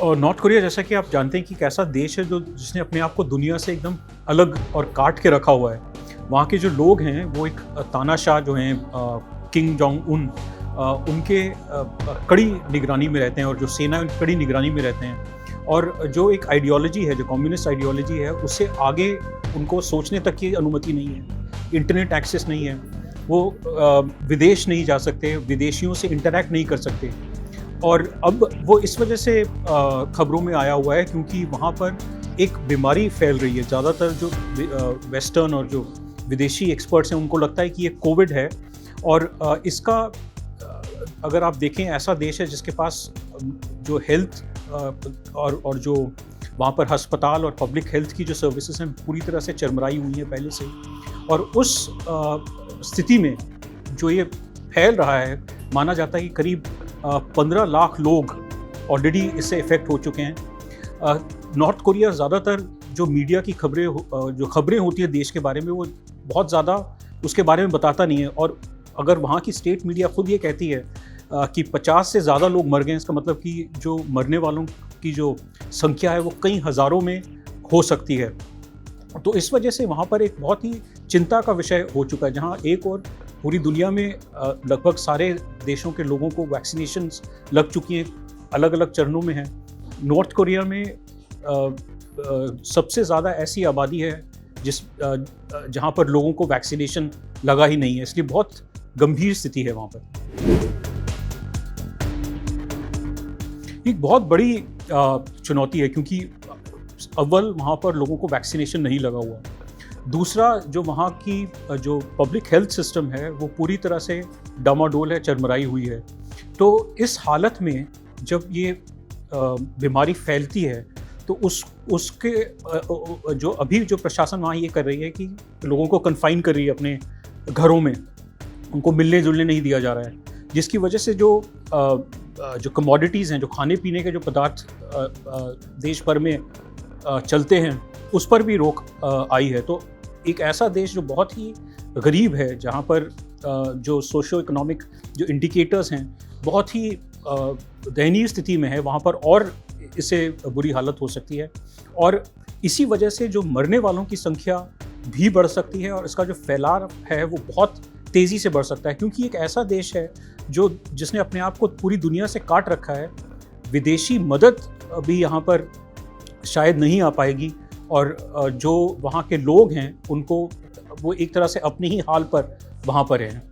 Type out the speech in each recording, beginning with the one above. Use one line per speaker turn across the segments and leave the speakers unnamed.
और north Korea, जैसा कि आप जानते हैं कि एक ऐसा देश है जो जिसने अपने आप को दुनिया से एकदम अलग और काट के रखा हुआ है। वहाँ के जो लोग हैं वो एक तानाशाह जो हैं किंग जोंग उन उनके कड़ी निगरानी में रहते हैं, और जो सेना है उनकी कड़ी निगरानी में रहते हैं। और जो एक आइडियोलॉजी है, जो कम्युनिस्ट आइडियोलॉजी है, उससे आगे उनको सोचने तक की अनुमति नहीं है। इंटरनेट एक्सेस नहीं है, वो विदेश नहीं जा सकते, विदेशियों से इंटरैक्ट नहीं कर सकते। और अब वो इस वजह से खबरों में आया हुआ है क्योंकि वहाँ पर एक बीमारी फैल रही है। ज़्यादातर जो वेस्टर्न और जो विदेशी एक्सपर्ट्स हैं उनको लगता है कि ये कोविड है। और इसका अगर आप देखें, ऐसा देश है जिसके पास जो हेल्थ और जो वहाँ पर अस्पताल और पब्लिक हेल्थ की जो सर्विसेज हैं पूरी तरह से चरमराई हुई हैं पहले से। और उस स्थिति में जो ये फैल रहा है, माना जाता है कि करीब 15 लाख लोग ऑलरेडी इससे इफ़ेक्ट हो चुके हैं। नॉर्थ कोरिया ज़्यादातर जो मीडिया की जो खबरें होती है देश के बारे में, वो बहुत ज़्यादा उसके बारे में बताता नहीं है। और अगर वहाँ की स्टेट मीडिया खुद ये कहती है कि 50 से ज़्यादा लोग मर गए, इसका मतलब कि जो मरने वालों की जो संख्या है वो कई हज़ारों में हो सकती है। तो इस वजह से वहाँ पर एक बहुत ही चिंता का विषय हो चुका है, जहाँ एक और पूरी दुनिया में लगभग सारे देशों के लोगों को वैक्सीनेशंस लग चुकी हैं, अलग अलग चरणों में हैं। नॉर्थ कोरिया में सबसे ज़्यादा ऐसी आबादी है जहाँ पर लोगों को वैक्सीनेशन लगा ही नहीं है, इसलिए बहुत गंभीर स्थिति है वहाँ पर। एक बहुत बड़ी चुनौती है क्योंकि अव्वल वहाँ पर लोगों को वैक्सीनेशन नहीं लगा हुआ। दूसरा, जो वहाँ की जो पब्लिक हेल्थ सिस्टम है वो पूरी तरह से डामाडोल है, चरमराई हुई है। तो इस हालत में जब ये बीमारी फैलती है तो उसके जो अभी जो प्रशासन वहाँ ये कर रही है कि लोगों को कन्फाइन कर रही है अपने घरों में, उनको मिलने जुलने नहीं दिया जा रहा है, जिसकी वजह से जो कमोडिटीज़ हैं, जो खाने पीने के जो पदार्थ देश भर में चलते हैं, उस पर भी रोक आई है। तो एक ऐसा देश जो बहुत ही गरीब है, जहाँ पर जो सोशो इकोनॉमिक जो इंडिकेटर्स हैं बहुत ही दयनीय स्थिति में है, वहाँ पर और इससे बुरी हालत हो सकती है। और इसी वजह से जो मरने वालों की संख्या भी बढ़ सकती है और इसका जो फैलाव है वो बहुत तेज़ी से बढ़ सकता है, क्योंकि एक ऐसा देश है जिसने अपने आप को पूरी दुनिया से काट रखा है। विदेशी मदद भी यहाँ पर शायद नहीं आ पाएगी, और जो वहाँ के लोग हैं उनको वो एक तरह से अपने ही हाल पर वहाँ पर हैं।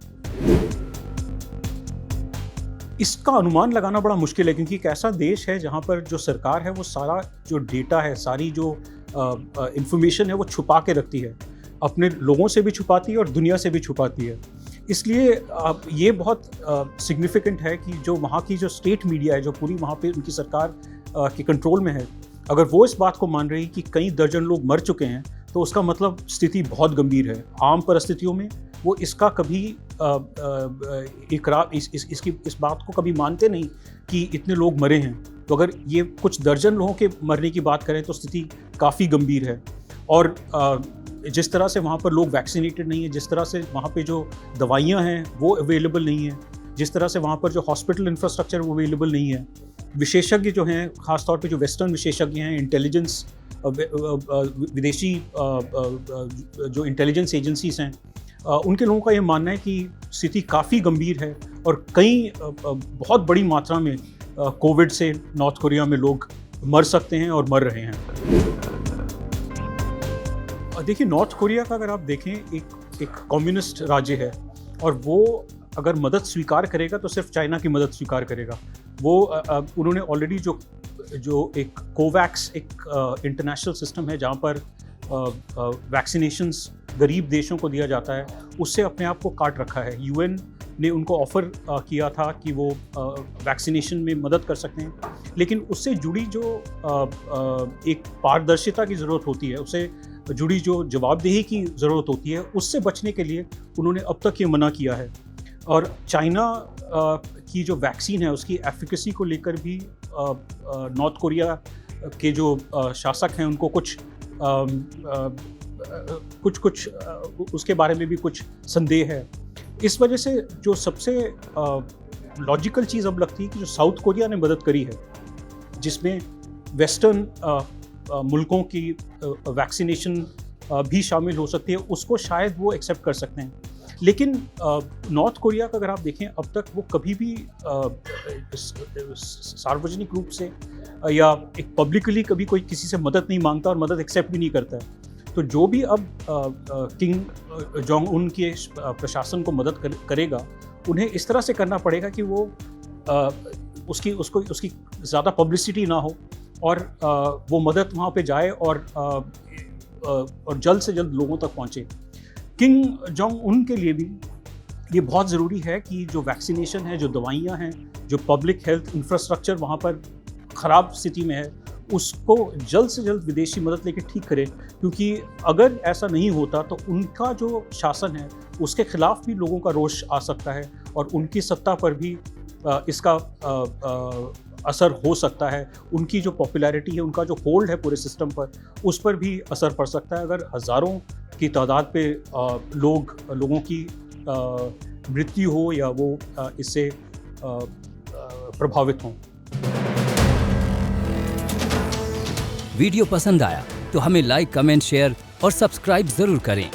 इसका अनुमान लगाना बड़ा मुश्किल है क्योंकि एक ऐसा देश है जहाँ पर जो सरकार है वो सारा जो डेटा है, सारी जो इंफॉर्मेशन है वो छुपा के रखती है, अपने लोगों से भी छुपाती है और दुनिया से भी छुपाती है। इसलिए ये बहुत सिग्निफिकेंट है कि जो वहाँ की जो स्टेट मीडिया है, जो पूरी वहाँ पे उनकी सरकार के कंट्रोल में है, अगर वो इस बात को मान रही कि कई दर्जन लोग मर चुके हैं तो उसका मतलब स्थिति बहुत गंभीर है। आम परिस्थितियों में वो इसका कभी इस बात को कभी मानते नहीं कि इतने लोग मरे हैं। तो अगर ये कुछ दर्जन लोगों के मरने की बात करें तो स्थिति काफ़ी गंभीर है। और जिस तरह से वहाँ पर लोग वैक्सीनेटेड नहीं है, जिस तरह से वहाँ पे जो दवाइयाँ हैं वो अवेलेबल नहीं है, जिस तरह से वहाँ पर जो हॉस्पिटल इंफ्रास्ट्रक्चर वो अवेलेबल नहीं है, विशेषज्ञ जो हैं, ख़ासतौर पे जो वेस्टर्न विशेषज्ञ हैं, इंटेलिजेंस विदेशी जो इंटेलिजेंस एजेंसीज़ हैं, उनके लोगों का ये मानना है कि स्थिति काफ़ी गंभीर है और कई बहुत बड़ी मात्रा में कोविड से नॉर्थ कोरिया में लोग मर सकते हैं और मर रहे हैं। देखिए, नॉर्थ कोरिया का अगर आप देखें, एक कम्युनिस्ट राज्य है और वो अगर मदद स्वीकार करेगा तो सिर्फ चाइना की मदद स्वीकार करेगा। वो उन्होंने ऑलरेडी जो एक कोवैक्स एक इंटरनेशनल सिस्टम है जहाँ पर वैक्सीनेशंस गरीब देशों को दिया जाता है, उससे अपने आप को काट रखा है। यूएन ने उनको ऑफ़र किया था कि वो वैक्सीनेशन में मदद कर सकते हैं, लेकिन उससे जुड़ी जो एक पारदर्शिता की ज़रूरत होती है, उससे जुड़ी जो जवाबदेही की ज़रूरत होती है, उससे बचने के लिए उन्होंने अब तक ये मना किया है। और चाइना की जो वैक्सीन है उसकी एफिकेसी को लेकर भी नॉर्थ कोरिया के जो शासक हैं उनको कुछ उसके बारे में भी कुछ संदेह है। इस वजह से जो सबसे लॉजिकल चीज़ अब लगती है कि जो साउथ कोरिया ने मदद करी है, जिसमें वेस्टर्न मुल्कों की वैक्सीनेशन भी शामिल हो सकती है, उसको शायद वो एक्सेप्ट कर सकते हैं। लेकिन नॉर्थ कोरिया का अगर आप देखें, अब तक वो कभी भी सार्वजनिक रूप से या एक पब्लिकली कभी कोई किसी से मदद नहीं मांगता और मदद एक्सेप्ट भी नहीं करता है। तो जो भी अब किंग जोंग उन के प्रशासन को मदद करेगा, उन्हें इस तरह से करना पड़ेगा कि वो उसकी ज़्यादा पब्लिसिटी ना हो और वो मदद वहाँ पे जाए और जल्द से जल्द लोगों तक पहुँचे। किंग जोंग उन के लिए भी ये बहुत ज़रूरी है कि जो वैक्सीनेशन है, जो दवाइयाँ हैं, जो पब्लिक हेल्थ इंफ्रास्ट्रक्चर वहाँ पर ख़राब स्थिति में है, उसको जल्द से जल्द विदेशी मदद लेके ठीक करें। क्योंकि अगर ऐसा नहीं होता तो उनका जो शासन है उसके खिलाफ भी लोगों का रोष आ सकता है और उनकी सत्ता पर भी इसका असर हो सकता है। उनकी जो पॉपुलैरिटी है, उनका जो होल्ड है पूरे सिस्टम पर, उस पर भी असर पड़ सकता है अगर हज़ारों की तादाद पे लोगों की मृत्यु हो या वो इससे प्रभावित हों।
वीडियो पसंद आया तो हमें लाइक, कमेंट, शेयर और सब्सक्राइब जरूर करें।